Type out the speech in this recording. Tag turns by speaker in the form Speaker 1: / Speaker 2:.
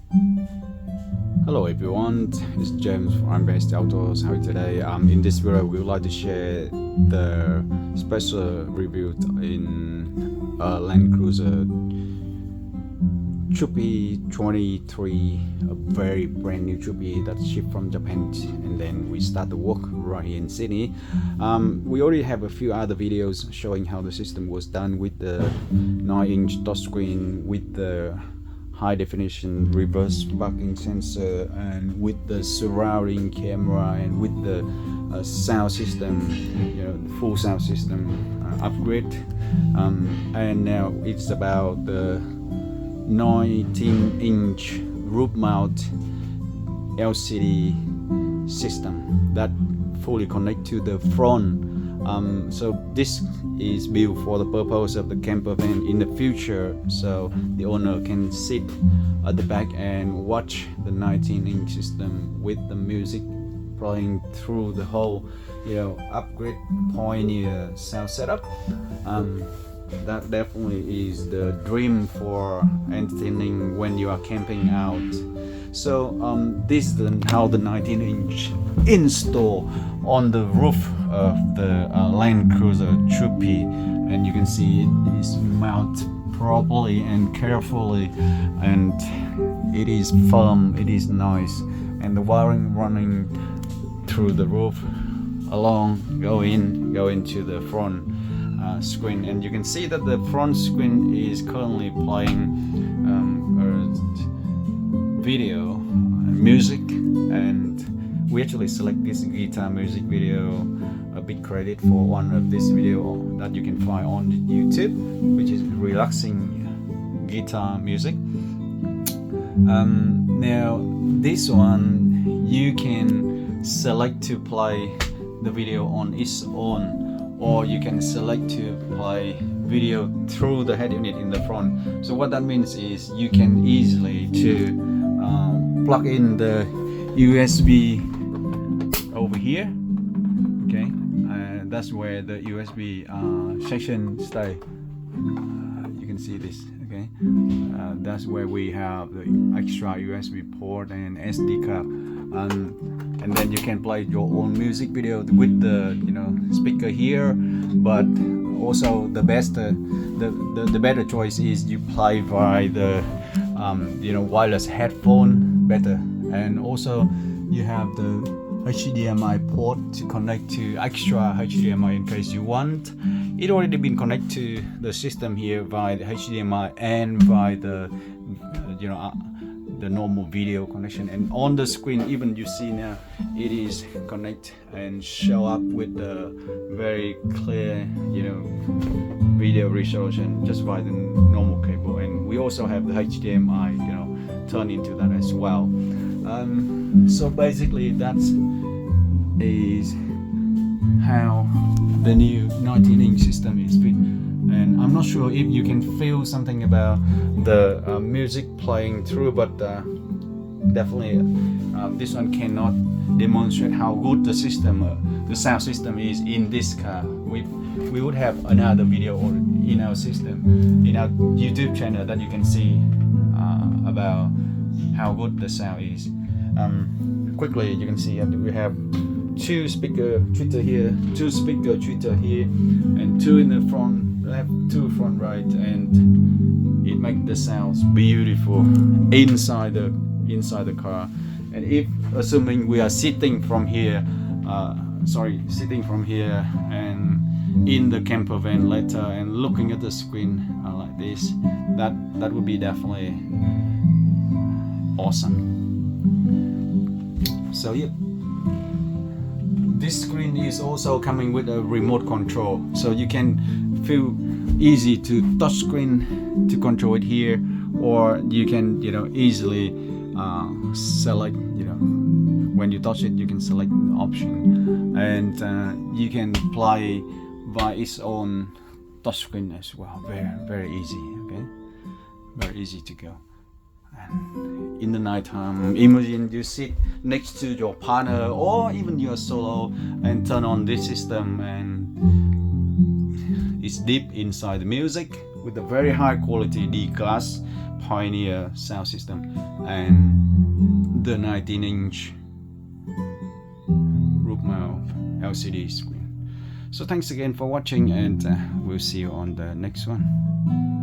Speaker 1: Hello everyone, it's James from MPX AUTOS. How are you today? In this video we would like to share the special review in Land Cruiser Troopy 23, a very brand new Troopy that shipped from Japan, and then we start the work right here in Sydney. We already have a few other videos showing how the system was done with the 9-inch touchscreen, with the high definition reverse parking sensor, and with the surrounding camera, and with the sound system, the full sound system upgrade. And now it's about the 19-inch roof mount LCD system that fully connect to the front. So this is built for the purpose of the camper van in the future, so the owner can sit at the back and watch the 19-inch system with the music playing through the whole upgrade Pioneer sound setup. That definitely is the dream for entertaining when you are camping out. So this is how the 19-inch install on the roof of the Land Cruiser Troopy, and you can see it is mounted properly and carefully, and it is firm, it is nice, and the wiring running through the roof along go into the front screen. And you can see that the front screen is currently playing video music, and we actually select this guitar music video. A big credit for one of this video that you can find on YouTube, which is relaxing guitar music. Now this one you can select to play the video on its own, or you can select to play video through the head unit in the front. So what that means is you can easily to plug in the USB over here. Okay, that's where the USB section stay. You can see this. Okay, that's where we have the extra USB port and SD card, and then you can play your own music video with the speaker here. But also the best, the better choice is you play via the wireless headphone better, and also you have the HDMI port to connect to extra HDMI in case you want. It already been connected to the system here via the HDMI and via the the normal video connection. And on the screen, even you see now, it is connect and show up with the very clear video resolution just via the normal cable. And we also have the HDMI turn into that as well. So basically that is how the new 19-inch system is fit. And I'm not sure if you can feel something about the music playing through, but definitely this one cannot demonstrate how good the system, the sound system is in this car. We would have another video in our system, in our YouTube channel, that you can see about how good the sound is. Quickly, you can see we have two speaker tweeter here, two speaker tweeter here, and two in the front left, two front right, and it makes the sounds beautiful inside the car. And if assuming we are sitting from here and in the camper van later and looking at the screen like this, that would be definitely awesome. So yeah, this screen is also coming with a remote control, so you can feel easy to touch screen to control it here, or you can easily select, when you touch it you can select the option, and you can play by its own touch screen as well. Very easy. Okay, very easy to go. And in the nighttime, imagine you sit next to your partner or even you're solo and turn on this system, and it's deep inside the music with a very high quality D-class Pioneer sound system and the 19-inch roof mount LCD screen. So thanks again for watching, and we'll see you on the next one.